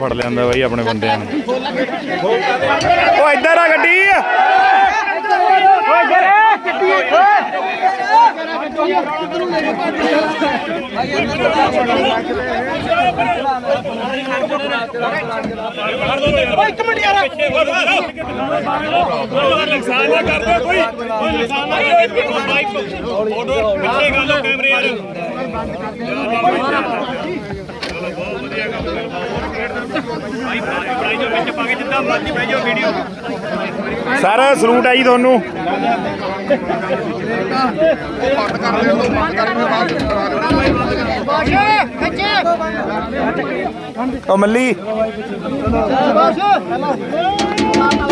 ਫੜ ਲਿਆਂਦਾ ਬਾਈ ਆਪਣੇ ਬੰਦਿਆਂ ਨੇ। ਉਹ ਇੱਧਰ ਆ ਗੱਡੀ। ਇੱਕ ਮਿੰਟ ਯਾਰ ਨੁਕਸਾਨ ਨਾ ਕਰ ਦਿਓ ਕੋਈ ਨੁਕਸਾਨ ਨਾ ਫੋਟੋ ਪਿੱਛੇ ਕਰ ਲਓ ਕੈਮਰੇ ਯਾਰ। ਸਰ ਸਲੂਟ ਹੈ ਜੀ ਤੁਹਾਨੂੰ। ਉਹ ਮੱਲੀ